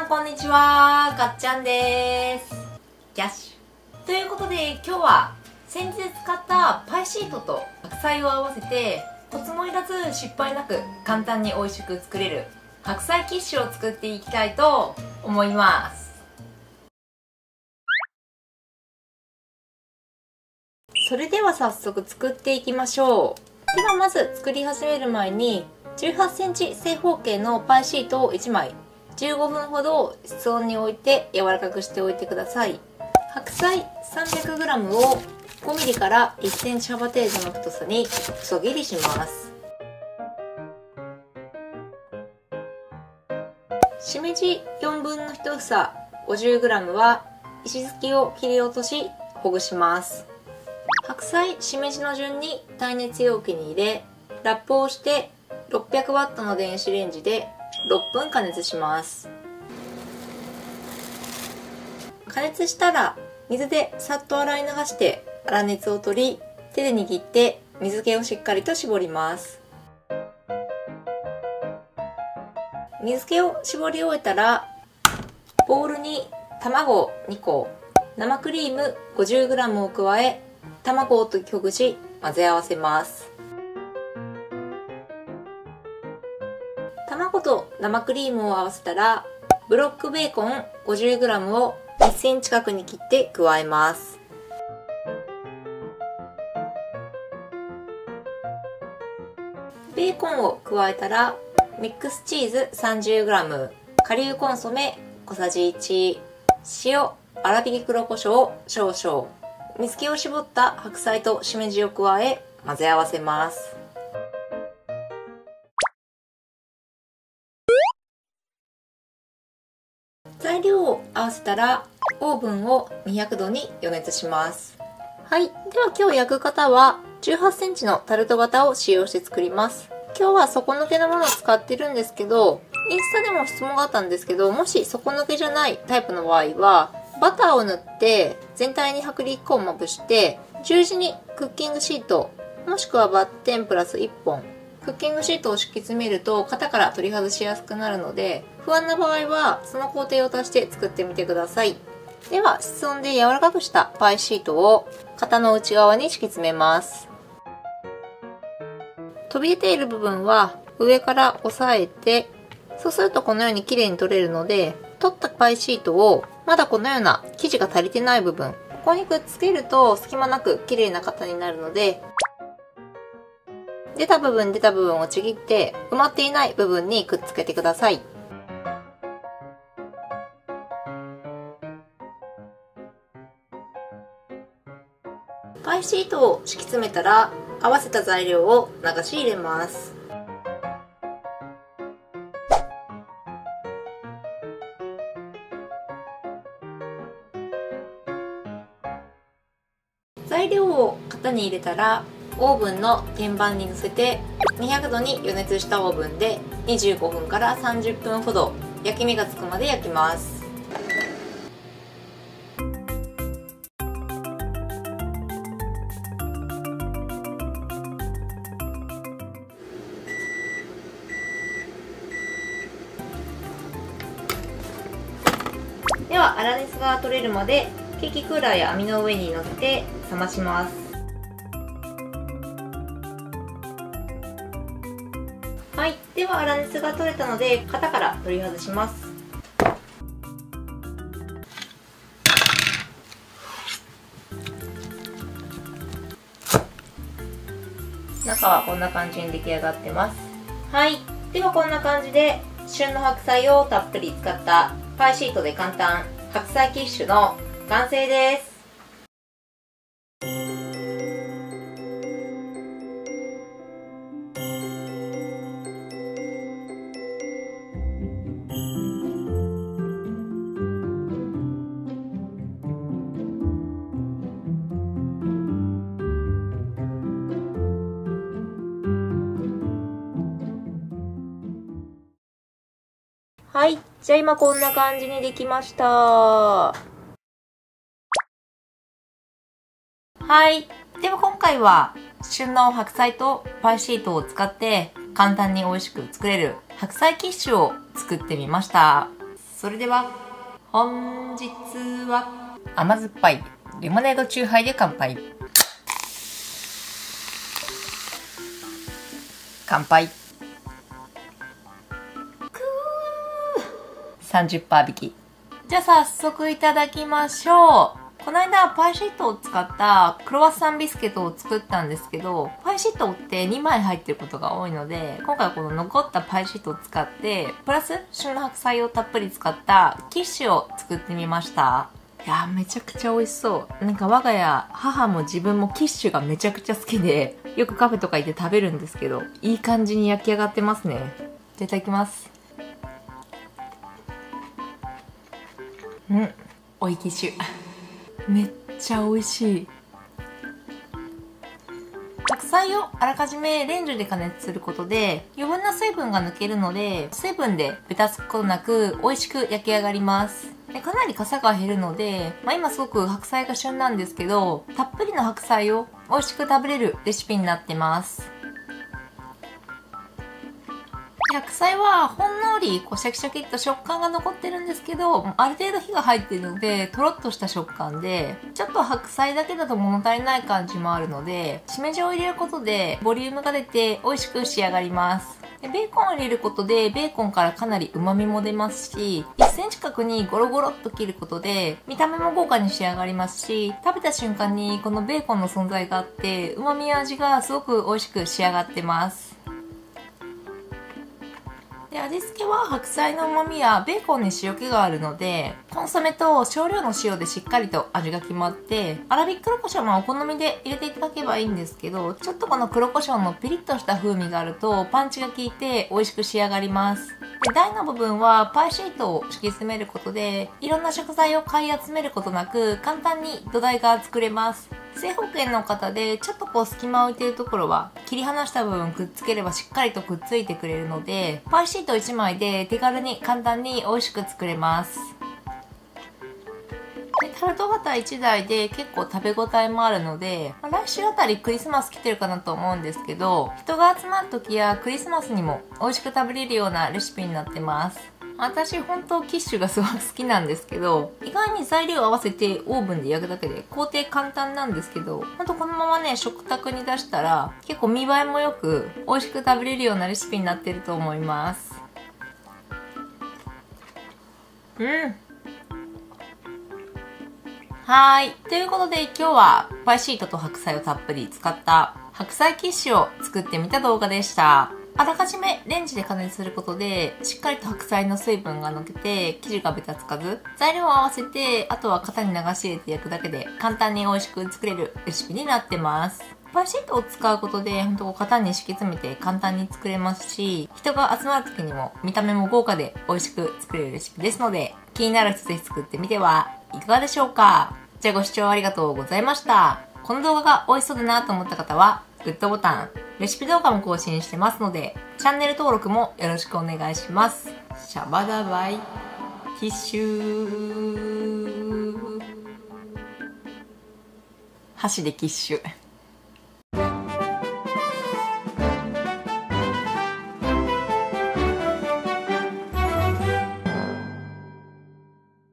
んこんにちは、かっちゃんです。ギャッシュということで、今日は先日使ったパイシートと白菜を合わせてコツもいらず失敗なく簡単に美味しく作れる白菜キッシュを作っていきたいと思います。それでは早速作っていきましょう。ではまず作り始める前に18センチ正方形のパイシートを1枚15分ほど室温に置いて柔らかくしておいてください。白菜 300g を 5mm から1センチ幅程度の太さに細切りします。しめじ4分の1房 50g は石突きを切り落としほぐします。白菜、しめじの順に耐熱容器に入れ、ラップをして600W の電子レンジで6分加熱します。加熱したら水でさっと洗い流して粗熱を取り、手で握って水気をしっかりと絞ります。水気を絞り終えたらボウルに卵2個、生クリーム 50g を加え、卵を溶きほぐし混ぜ合わせます。卵と生クリームを合わせたらブロックベーコン 50g を1センチ角に切って加えます。ベーコンを加えたらミックスチーズ 30g、 顆粒コンソメ小さじ1、塩、粗挽き黒胡椒少々、水気を絞った白菜としめじを加え混ぜ合わせます。材料を合わせたらオーブンを200度に予熱します。はい。では今日焼く方は18センチのタルト型を使用して作ります。今日は底抜けのものを使ってるんですけど、インスタでも質問があったんですけど、もし底抜けじゃないタイプの場合は、バターを塗って全体に薄力粉をまぶして、十字にクッキングシート、もしくはバッテンプラス1本、クッキングシートを敷き詰めると型から取り外しやすくなるので、不安な場合はその工程を足して作ってみてください。では室温で柔らかくしたパイシートを型の内側に敷き詰めます。飛び出ている部分は上から押さえて、そうするとこのように綺麗に取れるので、取ったパイシートをまだこのような生地が足りてない部分、ここにくっつけると隙間なく綺麗な型になるので、出た部分をちぎって埋まっていない部分にくっつけてください。パイシートを敷き詰めたら合わせた材料を流し入れます。材料を型に入れたらオーブンの天板に乗せて200度に予熱したオーブンで25分から30分ほど焼き目がつくまで焼きます。では粗熱が取れるまでケーキクーラーや網の上に乗せて冷まします。はい、では粗熱が取れたので型から取り外します。中はこんな感じに出来上がってます。はい、ではこんな感じで旬の白菜をたっぷり使ったパイシートで簡単白菜キッシュの完成です。はい。じゃあ今こんな感じにできました。はい。では今回は旬の白菜とパイシートを使って簡単に美味しく作れる白菜キッシュを作ってみました。それでは本日は甘酸っぱいレモネードチューハイで乾杯。乾杯。30% 引き。じゃあ早速いただきましょう。この間パイシートを使ったクロワッサンビスケットを作ったんですけど、パイシートって2枚入ってることが多いので、今回はこの残ったパイシートを使って、プラス旬の白菜をたっぷり使ったキッシュを作ってみました。いやー、めちゃくちゃ美味しそう。なんか我が家、母も自分もキッシュがめちゃくちゃ好きで、よくカフェとか行って食べるんですけど、いい感じに焼き上がってますね。じゃあいただきます。おいキッシュ。めっちゃ美味しい。白菜をあらかじめレンジで加熱することで余分な水分が抜けるので、水分でベタつくことなく美味しく焼き上がります。でかなり傘が減るので、今すごく白菜が旬なんですけど、たっぷりの白菜を美味しく食べれるレシピになってます。白菜はほんのりシャキシャキっと食感が残ってるんですけど、ある程度火が入ってるのでとろっとした食感で、ちょっと白菜だけだと物足りない感じもあるので、しめじを入れることでボリュームが出て美味しく仕上がります。でベーコンを入れることでベーコンからかなり旨味も出ますし、1センチ角にゴロゴロっと切ることで見た目も豪華に仕上がりますし、食べた瞬間にこのベーコンの存在があって旨味や味がすごく美味しく仕上がってます。で味付けは白菜の旨味やベーコンに塩気があるので、コンソメと少量の塩でしっかりと味が決まって、粗挽き黒胡椒もお好みで入れていただければいいんですけど、ちょっとこの黒胡椒のピリッとした風味があるとパンチが効いて美味しく仕上がります。で台の部分はパイシートを敷き詰めることで、いろんな食材を買い集めることなく簡単に土台が作れます。正方形の方でちょっと隙間を置いているところは切り離した部分くっつければしっかりとくっついてくれるので、パイシート1枚で手軽に簡単に美味しく作れます。でタルト型1台で結構食べ応えもあるので、来週あたりクリスマス来てるかなと思うんですけど、人が集まる時やクリスマスにも美味しく食べれるようなレシピになってます。私本当キッシュがすごく好きなんですけど、意外に材料を合わせてオーブンで焼くだけで工程簡単なんですけど、ほんとこのままね食卓に出したら結構見栄えもよく美味しく食べれるようなレシピになってると思います。はい。ということで今日はパイシートと白菜をたっぷり使った白菜キッシュを作ってみた動画でした。あらかじめレンジで加熱することでしっかりと白菜の水分が抜けて生地がベタつかず、材料を合わせてあとは型に流し入れて焼くだけで簡単に美味しく作れるレシピになってます。パイシートを使うことで本当型に敷き詰めて簡単に作れますし、人が集まる時にも見た目も豪華で美味しく作れるレシピですので、気になる人ぜひ作ってみてはいかがでしょうか。じゃあご視聴ありがとうございました。この動画が美味しそうだなと思った方はグッドボタン、レシピ動画も更新してますのでチャンネル登録もよろしくお願いします。シャバダバイティッシュ、箸でキッシュ。